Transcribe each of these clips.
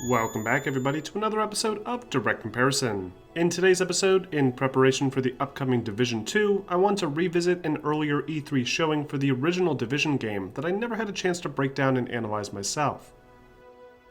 Welcome back everybody to another episode of Direct Comparison. In today's episode, in preparation for the upcoming Division 2, I want to revisit an earlier E3 showing for the original Division game that I never had a chance to break down and analyze myself.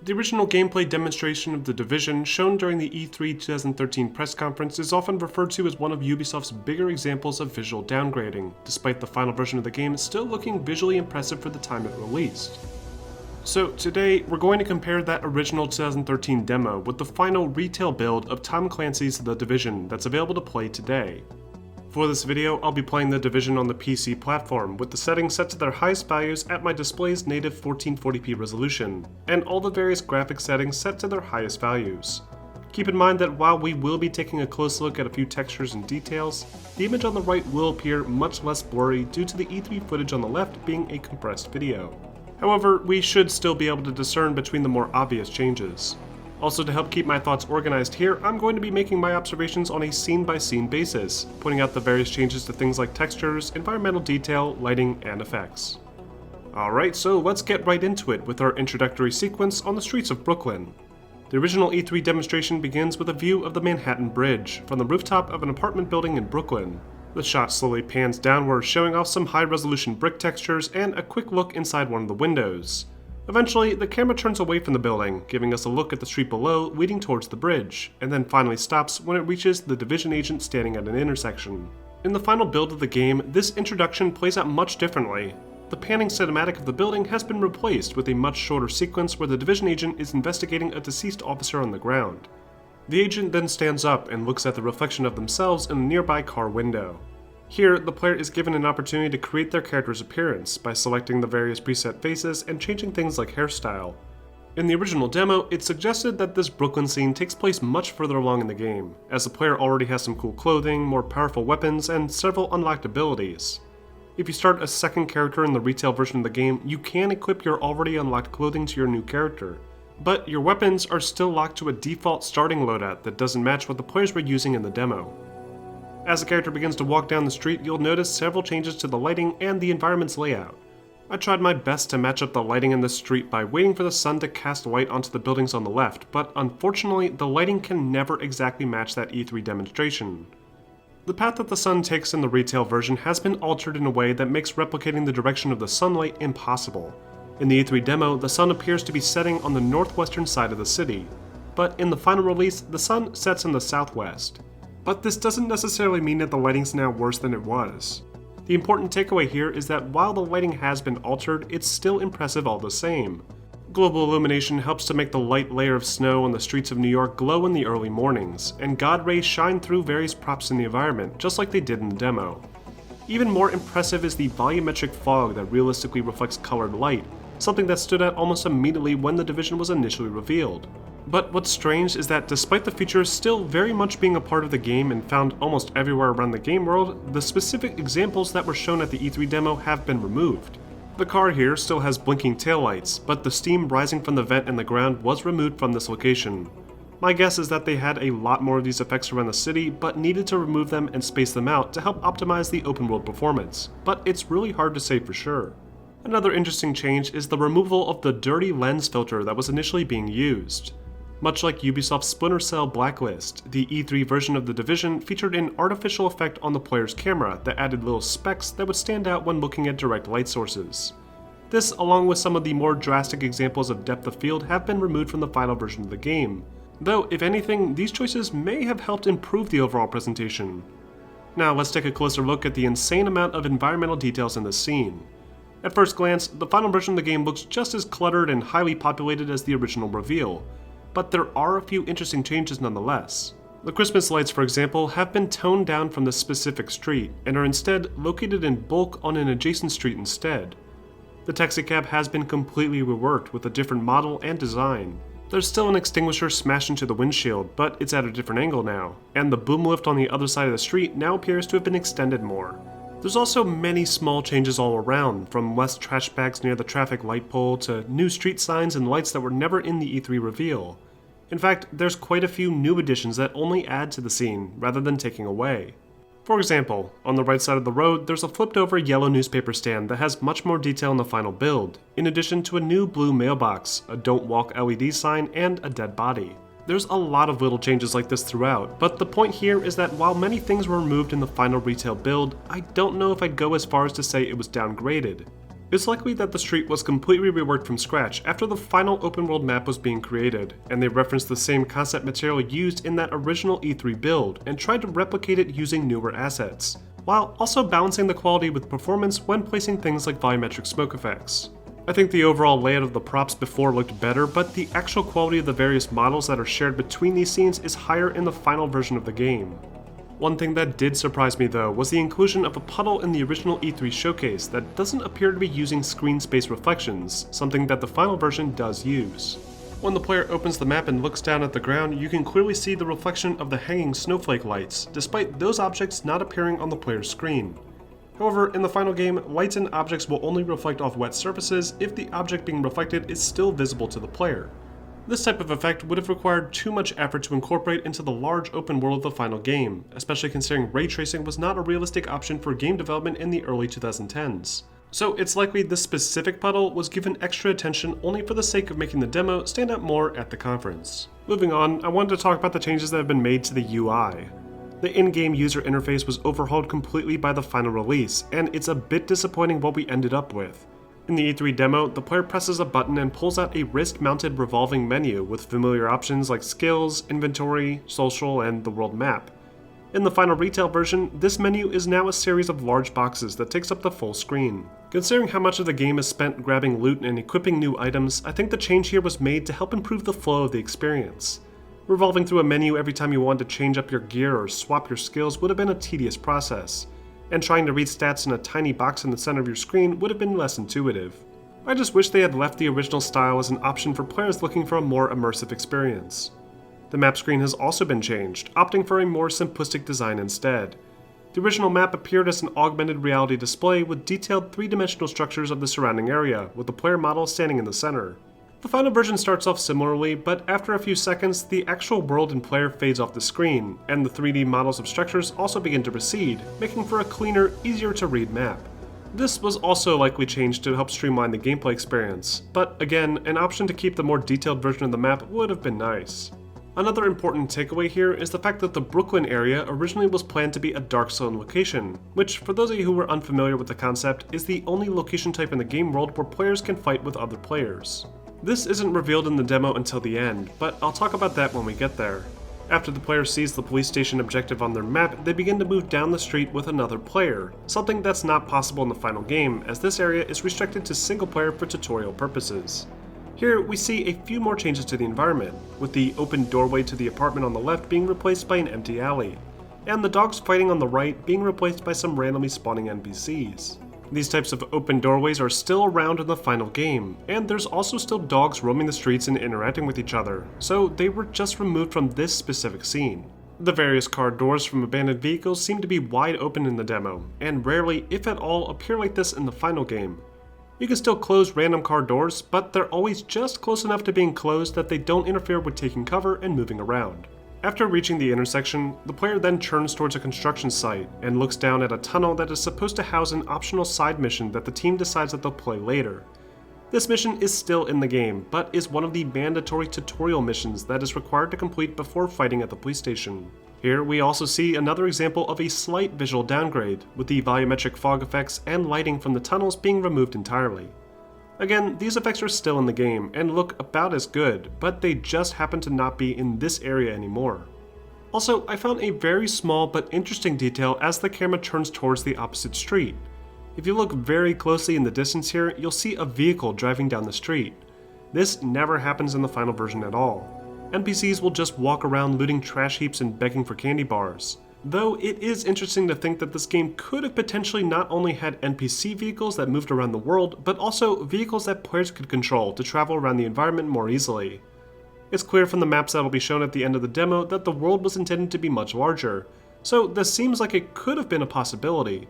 The original gameplay demonstration of the Division shown during the E3 2013 press conference is often referred to as one of Ubisoft's bigger examples of visual downgrading, despite the final version of the game still looking visually impressive for the time it released. So today, we're going to compare that original 2013 demo with the final retail build of Tom Clancy's The Division that's available to play today. For this video, I'll be playing The Division on the PC platform, with the settings set to their highest values at my display's native 1440p resolution, and all the various graphic settings set to their highest values. Keep in mind that while we will be taking a close look at a few textures and details, the image on the right will appear much less blurry due to the E3 footage on the left being a compressed video. However, we should still be able to discern between the more obvious changes. Also, to help keep my thoughts organized here, I'm going to be making my observations on a scene-by-scene basis, pointing out the various changes to things like textures, environmental detail, lighting, and effects. Alright, so let's get right into it with our introductory sequence on the streets of Brooklyn. The original E3 demonstration begins with a view of the Manhattan Bridge from the rooftop of an apartment building in Brooklyn. The shot slowly pans downward, showing off some high-resolution brick textures and a quick look inside one of the windows. Eventually, the camera turns away from the building, giving us a look at the street below leading towards the bridge, and then finally stops when it reaches the Division agent standing at an intersection. In the final build of the game, this introduction plays out much differently. The panning cinematic of the building has been replaced with a much shorter sequence where the Division agent is investigating a deceased officer on the ground. The agent then stands up and looks at the reflection of themselves in a nearby car window. Here, the player is given an opportunity to create their character's appearance by selecting the various preset faces and changing things like hairstyle. In the original demo, it suggested that this Brooklyn scene takes place much further along in the game, as the player already has some cool clothing, more powerful weapons, and several unlocked abilities. If you start a second character in the retail version of the game, you can equip your already unlocked clothing to your new character. But your weapons are still locked to a default starting loadout that doesn't match what the players were using in the demo. As the character begins to walk down the street, you'll notice several changes to the lighting and the environment's layout. I tried my best to match up the lighting in this street by waiting for the sun to cast light onto the buildings on the left, but unfortunately, the lighting can never exactly match that E3 demonstration. The path that the sun takes in the retail version has been altered in a way that makes replicating the direction of the sunlight impossible. In the E3 demo, the sun appears to be setting on the northwestern side of the city, but in the final release, the sun sets in the southwest. But this doesn't necessarily mean that the lighting's now worse than it was. The important takeaway here is that while the lighting has been altered, it's still impressive all the same. Global illumination helps to make the light layer of snow on the streets of New York glow in the early mornings, and God rays shine through various props in the environment, just like they did in the demo. Even more impressive is the volumetric fog that realistically reflects colored light, something that stood out almost immediately when the Division was initially revealed. But what's strange is that despite the features still very much being a part of the game and found almost everywhere around the game world, the specific examples that were shown at the E3 demo have been removed. The car here still has blinking taillights, but the steam rising from the vent in the ground was removed from this location. My guess is that they had a lot more of these effects around the city, but needed to remove them and space them out to help optimize the open world performance, but it's really hard to say for sure. Another interesting change is the removal of the dirty lens filter that was initially being used. Much like Ubisoft's Splinter Cell Blacklist, the E3 version of The Division featured an artificial effect on the player's camera that added little specks that would stand out when looking at direct light sources. This, along with some of the more drastic examples of depth of field, have been removed from the final version of the game. Though, if anything, these choices may have helped improve the overall presentation. Now let's take a closer look at the insane amount of environmental details in this scene. At first glance, the final version of the game looks just as cluttered and highly populated as the original reveal, but there are a few interesting changes nonetheless. The Christmas lights, for example, have been toned down from this specific street, and are instead located in bulk on an adjacent street instead. The taxicab has been completely reworked with a different model and design. There's still an extinguisher smashed into the windshield, but it's at a different angle now, and the boom lift on the other side of the street now appears to have been extended more. There's also many small changes all around, from less trash bags near the traffic light pole to new street signs and lights that were never in the E3 reveal. In fact, there's quite a few new additions that only add to the scene, rather than taking away. For example, on the right side of the road, there's a flipped over yellow newspaper stand that has much more detail in the final build, in addition to a new blue mailbox, a Don't Walk LED sign, and a dead body. There's a lot of little changes like this throughout, but the point here is that while many things were removed in the final retail build, I don't know if I'd go as far as to say it was downgraded. It's likely that the street was completely reworked from scratch after the final open world map was being created, and they referenced the same concept material used in that original E3 build and tried to replicate it using newer assets, while also balancing the quality with performance when placing things like volumetric smoke effects. I think the overall layout of the props before looked better, but the actual quality of the various models that are shared between these scenes is higher in the final version of the game. One thing that did surprise me though was the inclusion of a puddle in the original E3 showcase that doesn't appear to be using screen space reflections, something that the final version does use. When the player opens the map and looks down at the ground, you can clearly see the reflection of the hanging snowflake lights, despite those objects not appearing on the player's screen. However, in the final game, lights and objects will only reflect off wet surfaces if the object being reflected is still visible to the player. This type of effect would have required too much effort to incorporate into the large open world of the final game, especially considering ray tracing was not a realistic option for game development in the early 2010s. So it's likely this specific puddle was given extra attention only for the sake of making the demo stand out more at the conference. Moving on, I wanted to talk about the changes that have been made to the UI. The in-game user interface was overhauled completely by the final release, and it's a bit disappointing what we ended up with. In the E3 demo, the player presses a button and pulls out a wrist-mounted revolving menu with familiar options like skills, inventory, social, and the world map. In the final retail version, this menu is now a series of large boxes that takes up the full screen. Considering how much of the game is spent grabbing loot and equipping new items, I think the change here was made to help improve the flow of the experience. Revolving through a menu every time you wanted to change up your gear or swap your skills would have been a tedious process, and trying to read stats in a tiny box in the center of your screen would have been less intuitive. I just wish they had left the original style as an option for players looking for a more immersive experience. The map screen has also been changed, opting for a more simplistic design instead. The original map appeared as an augmented reality display with detailed three-dimensional structures of the surrounding area, with the player model standing in the center. The final version starts off similarly, but after a few seconds, the actual world and player fades off the screen, and the 3D models of structures also begin to recede, making for a cleaner, easier to read map. This was also likely changed to help streamline the gameplay experience, but again, an option to keep the more detailed version of the map would have been nice. Another important takeaway here is the fact that the Brooklyn area originally was planned to be a Dark Zone location, which, for those of you who are unfamiliar with the concept, is the only location type in the game world where players can fight with other players. This isn't revealed in the demo until the end, but I'll talk about that when we get there. After the player sees the police station objective on their map, they begin to move down the street with another player, something that's not possible in the final game, as this area is restricted to single player for tutorial purposes. Here, we see a few more changes to the environment, with the open doorway to the apartment on the left being replaced by an empty alley, and the dogs fighting on the right being replaced by some randomly spawning NPCs. These types of open doorways are still around in the final game, and there's also still dogs roaming the streets and interacting with each other, so they were just removed from this specific scene. The various car doors from abandoned vehicles seem to be wide open in the demo, and rarely, if at all, appear like this in the final game. You can still close random car doors, but they're always just close enough to being closed that they don't interfere with taking cover and moving around. After reaching the intersection, the player then turns towards a construction site and looks down at a tunnel that is supposed to house an optional side mission that the team decides that they'll play later. This mission is still in the game, but is one of the mandatory tutorial missions that is required to complete before fighting at the police station. Here we also see another example of a slight visual downgrade, with the volumetric fog effects and lighting from the tunnels being removed entirely. Again, these effects are still in the game and look about as good, but they just happen to not be in this area anymore. Also, I found a very small but interesting detail as the camera turns towards the opposite street. If you look very closely in the distance here, you'll see a vehicle driving down the street. This never happens in the final version at all. NPCs will just walk around looting trash heaps and begging for candy bars. Though it is interesting to think that this game could have potentially not only had NPC vehicles that moved around the world, but also vehicles that players could control to travel around the environment more easily. It's clear from the maps that will be shown at the end of the demo that the world was intended to be much larger, so this seems like it could have been a possibility.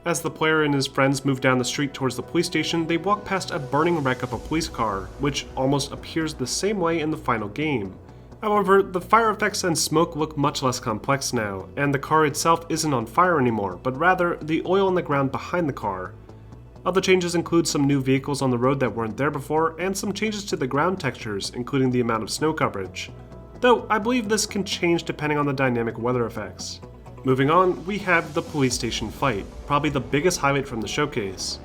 As the player and his friends move down the street towards the police station, they walk past a burning wreck of a police car, which almost appears the same way in the final game, However, the fire effects and smoke look much less complex now, and the car itself isn't on fire anymore, but rather the oil on the ground behind the car. Other changes include some new vehicles on the road that weren't there before, and some changes to the ground textures, including the amount of snow coverage. Though I believe this can change depending on the dynamic weather effects. Moving on, we have the police station fight, probably the biggest highlight from the showcase.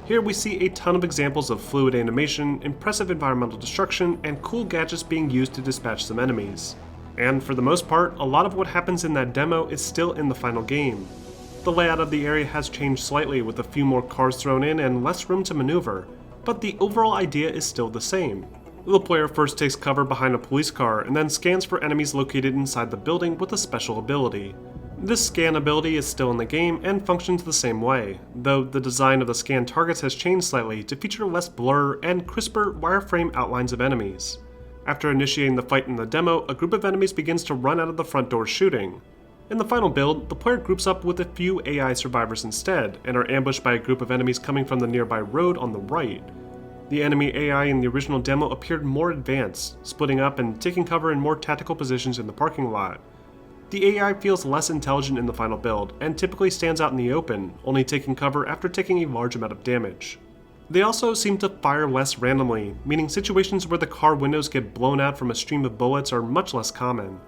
Here we see a ton of examples of fluid animation, impressive environmental destruction, and cool gadgets being used to dispatch some enemies. And for the most part, a lot of what happens in that demo is still in the final game. The layout of the area has changed slightly with a few more cars thrown in and less room to maneuver, but the overall idea is still the same. The player first takes cover behind a police car and then scans for enemies located inside the building with a special ability. This scan ability is still in the game and functions the same way, though the design of the scan targets has changed slightly to feature less blur and crisper wireframe outlines of enemies. After initiating the fight in the demo, a group of enemies begins to run out of the front door shooting. In the final build, the player groups up with a few AI survivors instead, and are ambushed by a group of enemies coming from the nearby road on the right. The enemy AI in the original demo appeared more advanced, splitting up and taking cover in more tactical positions in the parking lot. The AI feels less intelligent in the final build, and typically stands out in the open, only taking cover after taking a large amount of damage. They also seem to fire less randomly, meaning situations where the car windows get blown out from a stream of bullets are much less common.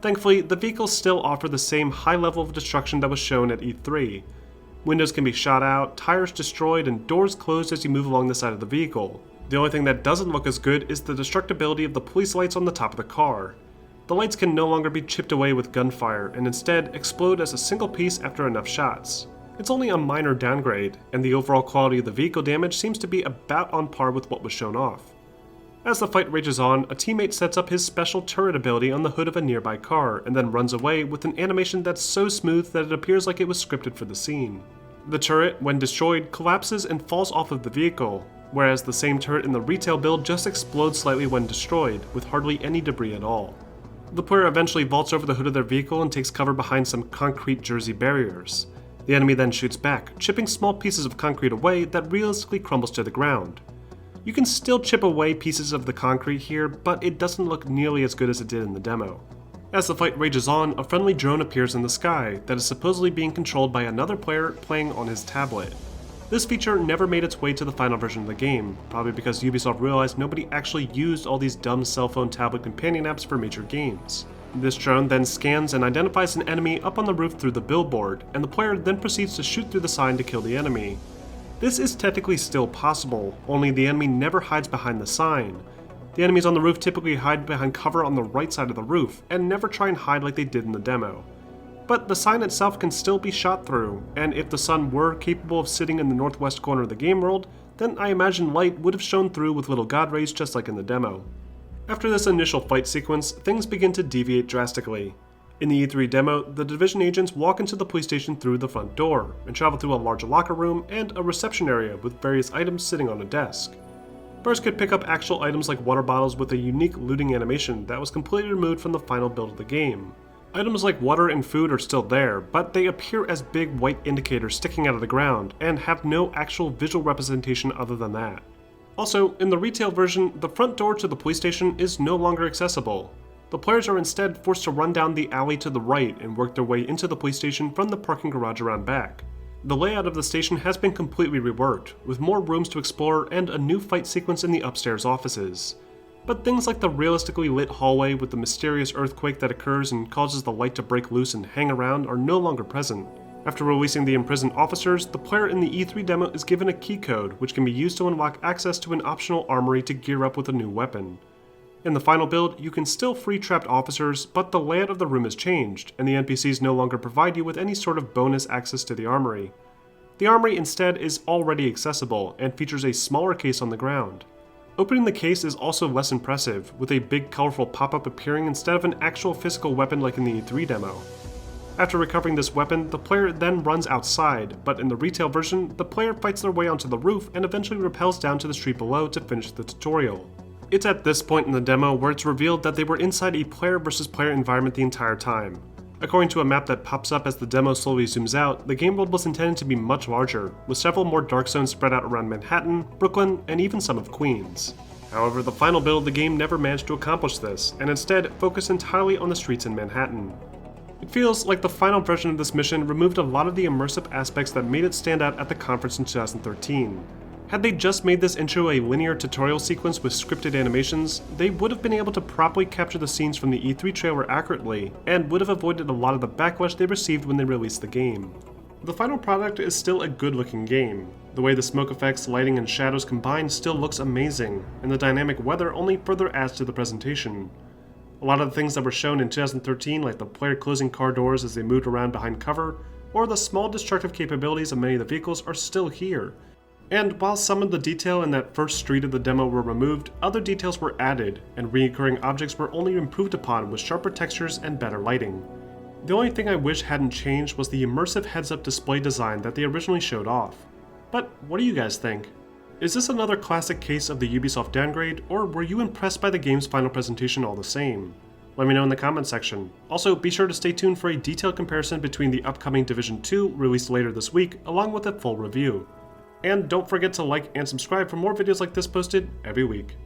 Thankfully, the vehicles still offer the same high level of destruction that was shown at E3. Windows can be shot out, tires destroyed, and doors closed as you move along the side of the vehicle. The only thing that doesn't look as good is the destructibility of the police lights on the top of the car. The lights can no longer be chipped away with gunfire, and instead explode as a single piece after enough shots. It's only a minor downgrade, and the overall quality of the vehicle damage seems to be about on par with what was shown off. As the fight rages on, a teammate sets up his special turret ability on the hood of a nearby car, and then runs away with an animation that's so smooth that it appears like it was scripted for the scene. The turret, when destroyed, collapses and falls off of the vehicle, whereas the same turret in the retail build just explodes slightly when destroyed, with hardly any debris at all. The player eventually vaults over the hood of their vehicle and takes cover behind some concrete jersey barriers. The enemy then shoots back, chipping small pieces of concrete away that realistically crumbles to the ground. You can still chip away pieces of the concrete here, but it doesn't look nearly as good as it did in the demo. As the fight rages on, a friendly drone appears in the sky that is supposedly being controlled by another player playing on his tablet. This feature never made its way to the final version of the game, probably because Ubisoft realized nobody actually used all these dumb cell phone tablet companion apps for major games. This drone then scans and identifies an enemy up on the roof through the billboard, and the player then proceeds to shoot through the sign to kill the enemy. This is technically still possible, only the enemy never hides behind the sign. The enemies on the roof typically hide behind cover on the right side of the roof, and never try and hide like they did in the demo. But the sign itself can still be shot through, and if the sun were capable of sitting in the northwest corner of the game world, then I imagine light would have shone through with little god rays just like in the demo. After this initial fight sequence, things begin to deviate drastically. In the E3 demo, the Division agents walk into the police station through the front door, and travel through a large locker room and a reception area with various items sitting on a desk. Players could pick up actual items like water bottles with a unique looting animation that was completely removed from the final build of the game. Items like water and food are still there, but they appear as big white indicators sticking out of the ground, and have no actual visual representation other than that. Also, in the retail version, the front door to the police station is no longer accessible. The players are instead forced to run down the alley to the right and work their way into the police station from the parking garage around back. The layout of the station has been completely reworked, with more rooms to explore and a new fight sequence in the upstairs offices. But things like the realistically lit hallway with the mysterious earthquake that occurs and causes the light to break loose and hang around are no longer present. After releasing the imprisoned officers, the player in the E3 demo is given a key code which can be used to unlock access to an optional armory to gear up with a new weapon. In the final build, you can still free trapped officers, but the layout of the room has changed, and the NPCs no longer provide you with any sort of bonus access to the armory. The armory instead is already accessible, and features a smaller case on the ground. Opening the case is also less impressive, with a big colorful pop-up appearing instead of an actual physical weapon like in the E3 demo. After recovering this weapon, the player then runs outside, but in the retail version, the player fights their way onto the roof and eventually rappels down to the street below to finish the tutorial. It's at this point in the demo where it's revealed that they were inside a player versus player environment the entire time. According to a map that pops up as the demo slowly zooms out, the game world was intended to be much larger, with several more dark zones spread out around Manhattan, Brooklyn, and even some of Queens. However, the final build of the game never managed to accomplish this, and instead focused entirely on the streets in Manhattan. It feels like the final version of this mission removed a lot of the immersive aspects that made it stand out at the conference in 2013. Had they just made this intro a linear tutorial sequence with scripted animations, they would have been able to properly capture the scenes from the E3 trailer accurately, and would have avoided a lot of the backlash they received when they released the game. The final product is still a good looking game. The way the smoke effects, lighting, and shadows combined still looks amazing, and the dynamic weather only further adds to the presentation. A lot of the things that were shown in 2013, like the player closing car doors as they moved around behind cover, or the small destructive capabilities of many of the vehicles, are still here. And while some of the detail in that first street of the demo were removed, other details were added, and recurring objects were only improved upon with sharper textures and better lighting. The only thing I wish hadn't changed was the immersive heads-up display design that they originally showed off. But what do you guys think? Is this another classic case of the Ubisoft downgrade, or were you impressed by the game's final presentation all the same? Let me know in the comments section. Also, be sure to stay tuned for a detailed comparison between the upcoming Division 2 released later this week, along with a full review. And don't forget to like and subscribe for more videos like this posted every week.